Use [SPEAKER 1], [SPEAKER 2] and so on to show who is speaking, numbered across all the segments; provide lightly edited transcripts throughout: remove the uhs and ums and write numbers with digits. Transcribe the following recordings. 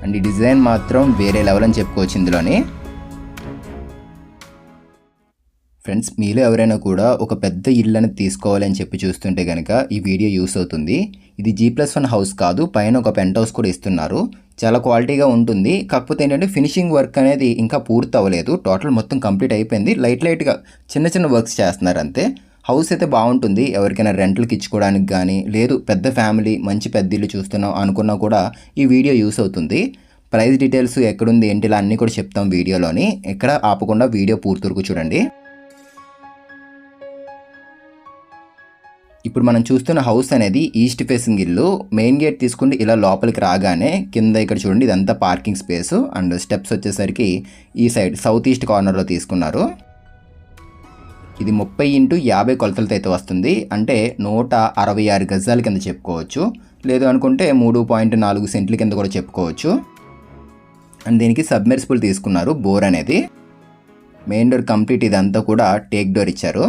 [SPEAKER 1] And ఈ design మాత్రం వేరే లెవెల్ అని చెప్పుకోవచ్చు ఇందులోని. ఫ్రెండ్స్, మీలో ఎవరైనా కూడా ఒక పెద్ద ఇల్లు అనేది తీసుకోవాలి అని చెప్పి చూస్తుంటే కనుక ఈ వీడియో యూస్ అవుతుంది. ఇది G+1 హౌస్ కాదు, పైన ఒక పెంట్ హౌస్ కూడా ఇస్తున్నారు. చాలా క్వాలిటీగా ఉంటుంది. కాకపోతే ఏంటంటే ఫినిషింగ్ వర్క్ అనేది ఇంకా పూర్తి అవ్వలేదు. టోటల్ మొత్తం కంప్లీట్ అయిపోయింది. లైట్గా చిన్న చిన్న వర్క్స్ చేస్తున్నారు అంతే. హౌస్ అయితే బాగుంటుంది. ఎవరికైనా రెంట్లకి ఇచ్చుకోవడానికి కానీ, లేదు పెద్ద ఫ్యామిలీ మంచి పెద్ద ఇల్లు చూస్తున్నాం అనుకున్నా కూడా ఈ వీడియో యూస్ అవుతుంది. ప్రైస్ డీటెయిల్స్ ఎక్కడుంది ఏంటి ఇలా అన్నీ కూడా చెప్తాం వీడియోలోని. ఎక్కడ ఆపకుండా వీడియో పూర్తి వరకు చూడండి. ఇప్పుడు మనం చూస్తున్న హౌస్ అనేది ఈస్ట్ ఫేసింగ్ ఇల్లు. మెయిన్ గేట్ తీసుకుంటే ఇలా లోపలికి రాగానే కింద ఇక్కడ చూడండి, ఇదంతా పార్కింగ్ స్పేస్. అండ్ స్టెప్స్ వచ్చేసరికి ఈ సైడ్ సౌత్ ఈస్ట్ కార్నర్లో తీసుకున్నారు. ఇది 30x50 కొలతలతో అయితే వస్తుంది. అంటే 166 గజాల కింద చెప్పుకోవచ్చు. లేదు అనుకుంటే 3.4 సెంట్ల కింద కూడా చెప్పుకోవచ్చు. అండ్ దీనికి సబ్మెర్సిబుల్ తీసుకున్నారు, బోర్ అనేది. మెయిన్ డోర్ కంప్లీట్ ఇదంతా కూడా టేక్ డోర్ ఇచ్చారు.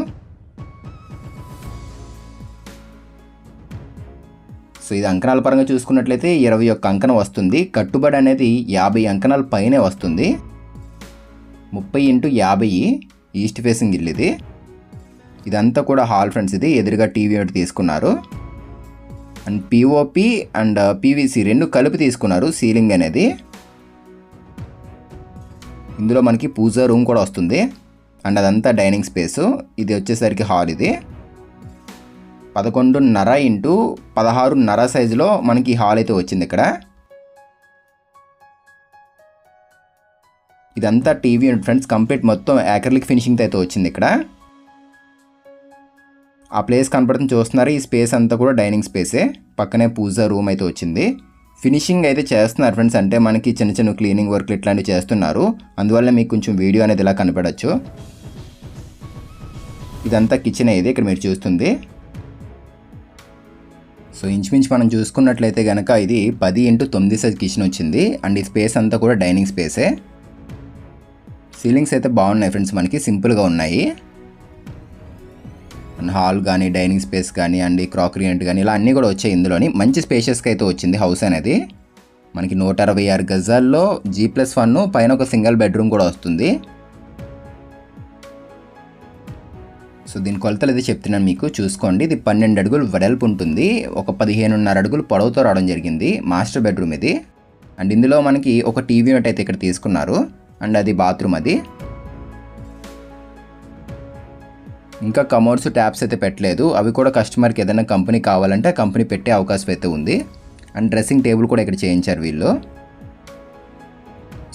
[SPEAKER 1] సో ఇది అంకణాల పరంగా చూసుకున్నట్లయితే 21 అంకణం వస్తుంది. కట్టుబడి అనేది 50 అంకణాల పైనే వస్తుంది. 30x50 ఈస్ట్ ఫేసింగ్ ఇల్లు ఇది. ఇదంతా కూడా హాల్ ఫ్రెండ్స్. ఇది ఎదురుగా టీవీ ఒకటి తీసుకున్నారు. అండ్ POP అండ్ PVC రెండు కలిపి తీసుకున్నారు సీలింగ్ అనేది. ఇందులో మనకి పూజా రూమ్ కూడా వస్తుంది. అండ్ అదంతా డైనింగ్ స్పేసు. ఇది వచ్చేసరికి హాల్. ఇది 11.5 x 16.5 సైజులో మనకి హాల్ అయితే వచ్చింది ఇక్కడ. ఇదంతా టీవీ యూనిట్ ఫ్రెండ్స్. కంప్లీట్ మొత్తం యాక్రిలిక్ ఫినిషింగ్తో అయితే వచ్చింది ఇక్కడ. ఆ ప్లేస్ కనపడుతుంది చూస్తున్నారు. ఈ స్పేస్ అంతా కూడా డైనింగ్ స్పేసే. పక్కనే పూజా రూమ్ అయితే వచ్చింది. ఫినిషింగ్ అయితే చేస్తున్నారు ఫ్రెండ్స్. అంటే మనకి చిన్న చిన్న క్లీనింగ్ వర్క్లు ఇట్లాంటివి చేస్తున్నారు. అందువల్ల మీకు కొంచెం వీడియో అనేది ఇలా కనపడచ్చు. ఇదంతా కిచెన్ ఇది ఇక్కడ మీరు చూస్తుంది. సో ఇంచుమించు మనం చూసుకున్నట్లయితే కనుక ఇది 10x9 సైజ్ కిచెన్ వచ్చింది. అండ్ ఈ స్పేస్ అంతా కూడా డైనింగ్ స్పేసే. సీలింగ్స్ అయితే బాగున్నాయి ఫ్రెండ్స్, మనకి సింపుల్గా ఉన్నాయి. అండ్ హాల్ కానీ, డైనింగ్ స్పేస్ కానీ, అండ్ క్రాకరీ యూనిట్ కానీ ఇలా అన్నీ కూడా వచ్చాయి ఇందులోని. మంచి స్పేషియస్గా అయితే వచ్చింది హౌస్ అనేది. మనకి 166 గజాల్లో G+1 పైన ఒక సింగిల్ బెడ్రూమ్ కూడా వస్తుంది. సో దీని కొలతలు అయితే చెప్తున్నాను మీకు, చూసుకోండి. ఇది 12 అడుగులు వెడల్పు ఉంటుంది. ఒక 15.5 అడుగులు పొడవుతో రావడం జరిగింది. మాస్టర్ బెడ్రూమ్ ఇది. అండ్ ఇందులో మనకి ఒక టీవీ యూనిట్ అయితే ఇక్కడ తీసుకున్నారు. అండ్ అది బాత్రూమ్ అది. ఇంకా కమోడ్స్, ట్యాప్స్ అయితే పెట్టలేదు. అవి కూడా కస్టమర్కి ఏదైనా కంపెనీ కావాలంటే కంపెనీ పెట్టే అవకాశం అయితే ఉంది. అండ్ డ్రెస్సింగ్ టేబుల్ కూడా ఇక్కడ చేయించారు వీళ్ళు.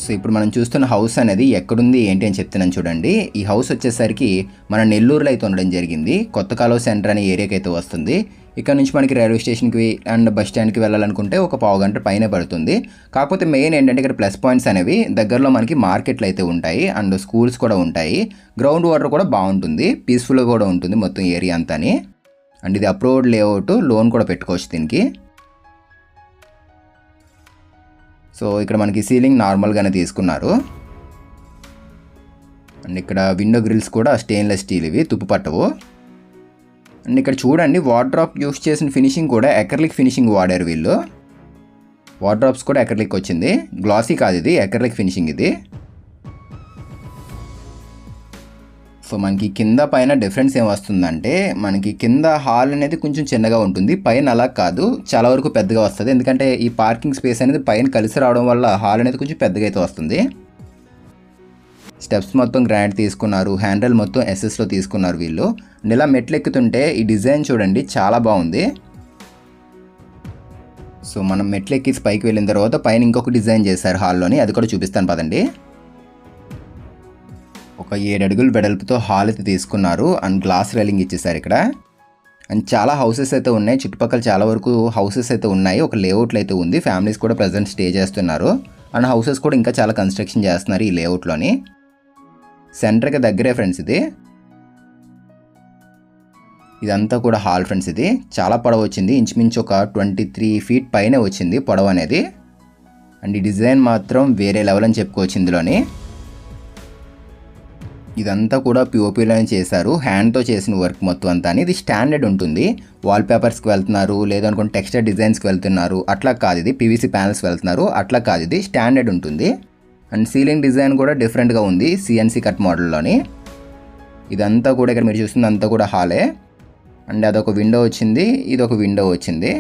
[SPEAKER 1] సో ఇప్పుడు మనం చూస్తున్న హౌస్ అనేది ఎక్కడుంది ఏంటి అని చెప్తున్నాను చూడండి. ఈ హౌస్ వచ్చేసరికి మన నెల్లూరులో అయితే ఉండడం జరిగింది. కొత్త కాలువ సెంటర్ అనే ఏరియాకి అయితే వస్తుంది. ఇక్కడ నుంచి మనకి రైల్వే స్టేషన్కి అండ్ బస్ స్టాండ్కి వెళ్ళాలనుకుంటే ఒక పావు గంట పైన పడుతుంది. కాకపోతే మెయిన్ ఏంటంటే ఇక్కడ ప్లస్ పాయింట్స్ అనేవి దగ్గరలో మనకి మార్కెట్లు అయితే ఉంటాయి. అండ్ స్కూల్స్ కూడా ఉంటాయి. గ్రౌండ్ వాటర్ కూడా బాగుంటుంది. పీస్ఫుల్గా కూడా ఉంటుంది మొత్తం ఏరియా అంతాని. అండ్ ఇది అప్రూవ్డ్ లేఅవుట్. లోన్ కూడా పెట్టుకోవచ్చు దీనికి. సో ఇక్కడ మనకి సీలింగ్ నార్మల్గానే తీసుకున్నారు. అండ్ ఇక్కడ విండో గ్రిల్స్ కూడా స్టెయిన్లెస్ స్టీల్, ఇవి తుప్పు పట్టవు. అండ్ ఇక్కడ చూడండి, వార్డ్రాప్ యూస్ చేసిన ఫినిషింగ్ కూడా అక్రిలిక్ ఫినిషింగ్ వాడారు వీళ్ళు. వార్డ్రాప్స్ కూడా అక్రిలిక్ వచ్చింది. గ్లాసీ కాదు ఇది, అక్రిలిక్ ఫినిషింగ్ ఇది. సో మనకి కింద పైన డిఫరెన్స్ ఏం వస్తుందంటే, మనకి కింద హాల్ అనేది కొంచెం చిన్నగా ఉంటుంది. పైన అలా కాదు, చాలా వరకు పెద్దగా వస్తుంది. ఎందుకంటే ఈ పార్కింగ్ స్పేస్ అనేది పైన కలిసి రావడం వల్ల హాల్ అనేది కొంచెం పెద్దగా అయితే వస్తుంది. స్టెప్స్ మొత్తం గ్రానైట్ తీసుకున్నారు. హ్యాండిల్ మొత్తం SS లో తీసుకున్నారు వీళ్ళు. అండ్ ఇలా మెట్లు ఎక్కుతుంటే ఈ డిజైన్ చూడండి, చాలా బాగుంది. సో మనం మెట్లు ఎక్కి పైకి వెళ్ళిన తర్వాత పైన ఇంకొక డిజైన్ చేశారు హాల్లోని. అది కూడా చూపిస్తాను పదండి. ఒక 7 అడుగులు వెడల్పుతో హాల్ అయితే తీసుకున్నారు. అండ్ గ్లాస్ రైలింగ్ ఇచ్చేసారు ఇక్కడ. అండ్ చాలా హౌసెస్ అయితే ఉన్నాయి. చుట్టుపక్కల చాలా వరకు హౌసెస్ అయితే ఉన్నాయి. ఒక లేఅవుట్లో అయితే ఉంది. ఫ్యామిలీస్ కూడా ప్రజెంట్ స్టే చేస్తున్నారు. అండ్ హౌసెస్ కూడా ఇంకా చాలా కన్స్ట్రక్షన్ చేస్తున్నారు ఈ లేఅవుట్లోని. సెంటర్కి దగ్గరే ఫ్రెండ్స్ ఇది. ఇదంతా కూడా హాల్ ఫ్రెండ్స్. ఇది చాలా పొడవు వచ్చింది. ఇంచుమించు ఒక 23 ఫీట్ పైనే వచ్చింది పొడవు అనేది. అండ్ ఈ డిజైన్ మాత్రం వేరే లెవెల్ అని చెప్పుకోవచ్చు ఇందులోని. ఇదంతా కూడా పిఓపిలోనే చేశారు, హ్యాండ్తో చేసిన వర్క్ మొత్తం అంతా. ఇది స్టాండర్డ్ ఉంటుంది. వాల్ పేపర్స్కి వెళ్తున్నారు, లేదనుకుంటే టెక్స్చర్ డిజైన్స్కి వెళ్తున్నారు, అట్లా కాదు. ఇది పీవీసీ ప్యానల్స్ వెళ్తున్నారు, అట్లా కాదు. ఇది స్టాండర్డ్ ఉంటుంది. అండ్ సీలింగ్ డిజైన్ కూడా డిఫరెంట్గా ఉంది, సిఎన్సీ కట్ మోడల్లోని. ఇదంతా కూడా ఇక్కడ మీరు చూస్తుంది అంతా కూడా హాలే. అండ్ అదొక విండో వచ్చింది, ఇదొక విండో వచ్చింది.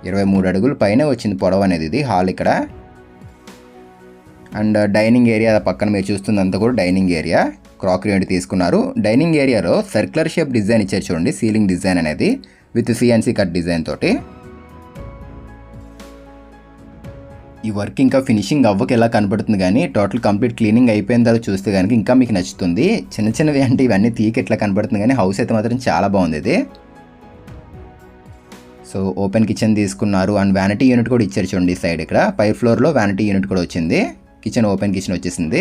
[SPEAKER 1] 23 అడుగులు పైనే వచ్చింది పొడవు అనేది ఇది హాల్ ఇక్కడ. అండ్ డైనింగ్ ఏరియా పక్కన మీరు చూస్తుందంతా కూడా డైనింగ్ ఏరియా. క్రాకరీ యూనిట్ తీసుకున్నారు. డైనింగ్ ఏరియాలో సర్క్యులర్ షేప్ డిజైన్ ఇచ్చారు చూడండి, సీలింగ్ డిజైన్ అనేది విత్ సిఎన్సీ కట్ డిజైన్ తోటి. ఈ వర్క్ ఇంకా ఫినిషింగ్ అవ్వక ఎలా కనపడుతుంది, కానీ టోటల్ కంప్లీట్ క్లీనింగ్ అయిపోయిన తర్వాత చూస్తే కనుక ఇంకా మీకు నచ్చుతుంది. చిన్న చిన్నవి అంటే ఇవన్నీ తీకి ఎట్లా కనపడుతుంది, కానీ హౌస్ అయితే మాత్రం చాలా బాగుంది ఇది. సో ఓపెన్ కిచెన్ తీసుకున్నారు. అండ్ వ్యానిటీ యూనిట్ కూడా ఇచ్చారు చూడండి సైడ్ ఇక్కడ. పై ఫ్లోర్లో వ్యానిటీ యూనిట్ కూడా వచ్చింది. కిచెన్ ఓపెన్ కిచెన్ వచ్చేసింది.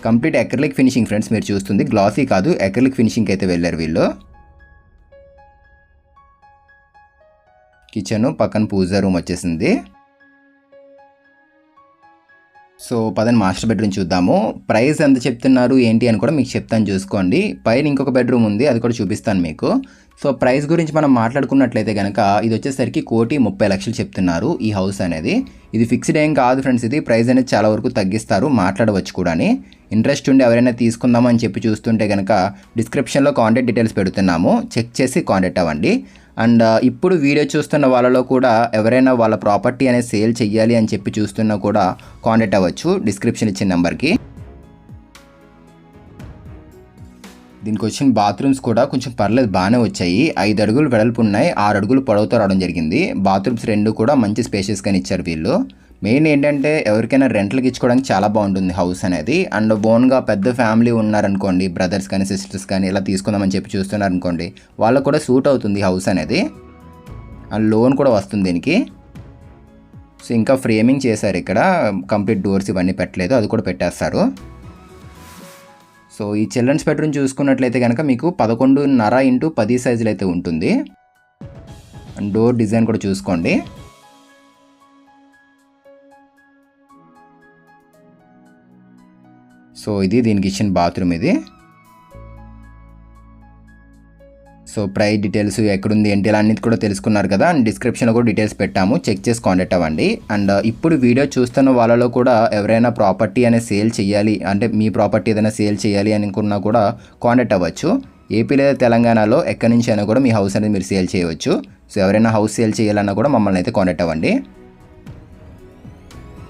[SPEAKER 1] కంప్లీట్ అక్రిలిక్ ఫినిషింగ్ ఫ్రెండ్స్ మీరు చూస్తుంది, గ్లాసీ కాదు, అక్రిలిక్ ఫినిషింగ్ అయితే వెళ్ళారు వీళ్ళు. కిచెన్ పక్కన పూజా రూమ్ వచ్చేసింది. సో పదని మాస్టర్ బెడ్రూమ్ చూద్దాము. ప్రైస్ ఎంత చెప్తున్నారు ఏంటి అని కూడా మీకు చెప్తాను, చూసుకోండి. పైన ఇంకొక బెడ్రూమ్ ఉంది, అది కూడా చూపిస్తాను మీకు. సో ప్రైస్ గురించి మనం మాట్లాడుకున్నట్లయితే కనుక ఇది వచ్చేసరికి 1,30,00,000 చెప్తున్నారు ఈ హౌస్ అనేది. ఇది ఫిక్స్డ్ ఏం కాదు ఫ్రెండ్స్, ఇది ప్రైస్ అనేది చాలా వరకు తగ్గిస్తారు, మాట్లాడవచ్చు కూడా. ఇంట్రెస్ట్ ఉండి ఎవరైనా తీసుకుందామని చెప్పి చూస్తుంటే కనుక డిస్క్రిప్షన్లో కాంటాక్ట్ డీటెయిల్స్ పెడుతున్నాము, చెక్ చేసి కాంటాక్ట్ అవ్వండి. అండ్ ఇప్పుడు వీడియో చూస్తున్న వాళ్ళలో కూడా ఎవరైనా వాళ్ళ ప్రాపర్టీ అనేది సేల్ చెయ్యాలి అని చెప్పి చూస్తున్నా కూడా కాంటాక్ట్ అవ్వచ్చు డిస్క్రిప్షన్ ఇచ్చిన నెంబర్కి. దీనికి వచ్చిన బాత్రూమ్స్ కూడా కొంచెం పర్లేదు, బాగానే వచ్చాయి. 5 అడుగులు వెడల్పు ఉన్నాయి, 6 అడుగులు పొడవుతో రావడం జరిగింది. బాత్రూమ్స్ 2 కూడా మంచి స్పేషియస్గానే ఇచ్చారు వీళ్ళు. మెయిన్ ఏంటంటే ఎవరికైనా రెంట్లకి ఇచ్చుకోవడానికి చాలా బాగుంటుంది హౌస్ అనేది. అండ్ ఓన్గా పెద్ద ఫ్యామిలీ ఉన్నారనుకోండి, బ్రదర్స్ కానీ సిస్టర్స్ కానీ ఇలా తీసుకుందామని చెప్పి చూస్తున్నారనుకోండి, వాళ్ళకు కూడా సూట్ అవుతుంది హౌస్ అనేది. అండ్ లోన్ కూడా వస్తుంది దీనికి. సో ఇంకా ఫ్రేమింగ్ చేశారు ఇక్కడ, కంప్లీట్ డోర్స్ ఇవన్నీ పెట్టలేదు, అది కూడా పెట్టేస్తారు. సో ఈ చిల్డ్రన్స్ బెడ్రూమ్ చూసుకున్నట్లయితే కనుక మీకు 11.5 x 10 సైజులు అయితే ఉంటుంది. అండ్ డోర్ డిజైన్ కూడా చూసుకోండి. సో ఇది దీనికి ఇచ్చిన బాత్రూమ్ ఇది. సో ప్రైస్ డీటెయిల్స్ ఎక్కడుంది ఏంటి ఇలా అన్నిటి కూడా తెలుసుకున్నారు కదా. అండ్ డిస్క్రిప్షన్లో కూడా డీటెయిల్స్ పెట్టాము, చెక్ చేసి కాంటాక్ట్ అవ్వండి. అండ్ ఇప్పుడు వీడియో చూస్తున్న వాళ్ళలో కూడా ఎవరైనా ప్రాపర్టీ అనేది సేల్ చేయాలి అంటే మీ ప్రాపర్టీ ఏదైనా సేల్ చేయాలి అనుకున్నా కూడా కాంటాక్ట్ అవ్వచ్చు. ఏపీ లేదా తెలంగాణలో ఎక్కడి నుంచి అయినా కూడా మీ హౌస్ అనేది మీరు సేల్ చేయవచ్చు. సో ఎవరైనా హౌస్ సేల్ చేయాలన్నా కూడా మమ్మల్ని అయితే కాంటాక్ట్ అవ్వండి.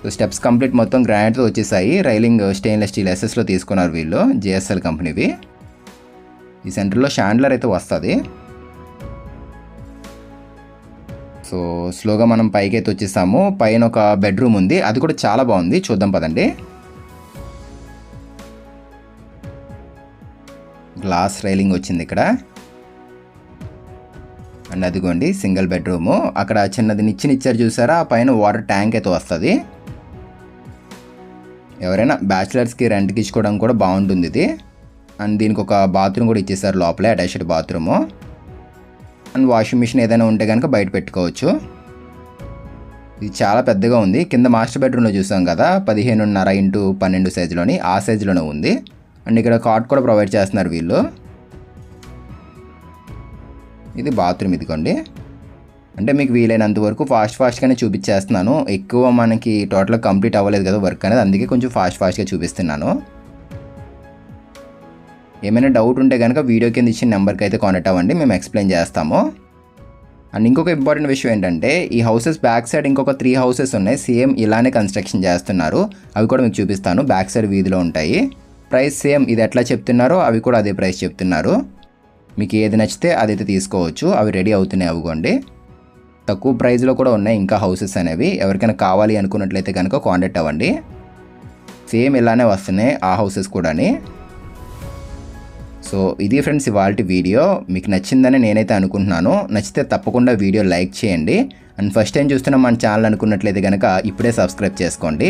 [SPEAKER 1] సో స్టెప్స్ కంప్లీట్ మొత్తం గ్రానైట్తో వచ్చేసాయి. రైలింగ్ స్టెయిన్లెస్ స్టీల్ ఎస్ఎస్లో తీసుకున్నారు వీళ్ళు, జేఎస్ఎల్ కంపెనీవి. ఈ సెంటర్లో షాండ్లర్ అయితే వస్తుంది. సో స్లోగా మనం పైకి అయితే వచ్చేసాము. పైన ఒక బెడ్రూమ్ ఉంది, అది కూడా చాలా బాగుంది, చూద్దాం పదండి. గ్లాస్ రైలింగ్ వచ్చింది ఇక్కడ. అండ్ అదిగోండి సింగిల్ బెడ్రూము. అక్కడ చిన్నది నిచ్చినిచ్చారు చూసారా, పైన వాటర్ ట్యాంక్ అయితే వస్తుంది. ఎవరైనా బ్యాచిలర్స్కి రెంట్కి ఇచ్చుకోవడం కూడా బాగుంటుంది ఇది. అండ్ దీనికి ఒక బాత్రూమ్ కూడా ఇచ్చేసారు లోపలే, attached bathroom. And washing machine ఏదైనా ఉంటే కనుక బయట పెట్టుకోవచ్చు. ఇది చాలా పెద్దగా ఉంది. కింద మాస్టర్ బెడ్రూమ్లో చూసాం కదా 15.5 x 12 సైజులోని, ఆ సైజులోనే ఉంది. అండ్ ఇక్కడ కాట్ కూడా ప్రొవైడ్ చేస్తున్నారు వీళ్ళు. ఇది బాత్రూమ్ ఇదిగోండి. అంటే మీకు వీలైనంత వరకు ఫాస్ట్గానే చూపించేస్తున్నాను. ఎక్కువ మనకి టోటల్గా కంప్లీట్ అవ్వలేదు కదా వర్క్ అనేది, అందుకే కొంచెం ఫాస్ట్గా చూపిస్తున్నాను. ఏమైనా డౌట్ ఉంటే కనుక వీడియో కింద ఇచ్చిన నెంబర్కి అయితే కాంటాక్ట్ అవ్వండి, మేము ఎక్స్ప్లెయిన్ చేస్తాము. అండ్ ఇంకొక ఇంపార్టెంట్ విషయం ఏంటంటే ఈ హౌసెస్ బ్యాక్ సైడ్ ఇంకొక 3 హౌసెస్ ఉన్నాయి, సేమ్ ఇలానే కన్స్ట్రక్షన్ చేస్తున్నారు. అవి కూడా మీకు చూపిస్తాను, బ్యాక్ సైడ్ వీధిలో ఉంటాయి. ప్రైస్ సేమ్ ఇది ఎట్లా చెప్తున్నారో అవి కూడా అదే ప్రైస్ చెప్తున్నారు. మీకు ఏది నచ్చితే అదైతే తీసుకోవచ్చు, అవి రెడీ అవుతున్నాయి. అవ్వండి తక్కువ ప్రైస్లో కూడా ఉన్నాయి ఇంకా హౌసెస్ అనేవి. ఎవరికైనా కావాలి అనుకున్నట్లయితే కనుక కాంటాక్ట్ అవ్వండి. సేమ్ ఇలానే వస్తున్నాయి ఆ హౌసెస్ కూడా. సో ఇది ఫ్రెండ్స్ ఇవాల్టి వీడియో. మీకు నచ్చిందని నేనైతే అనుకుంటున్నాను. నచ్చితే తప్పకుండా వీడియో లైక్ చేయండి. అండ్ ఫస్ట్ టైం చూస్తున్న మన ఛానల్ అనుకున్నట్లయితే కనుక ఇప్పుడే సబ్స్క్రైబ్ చేసుకోండి.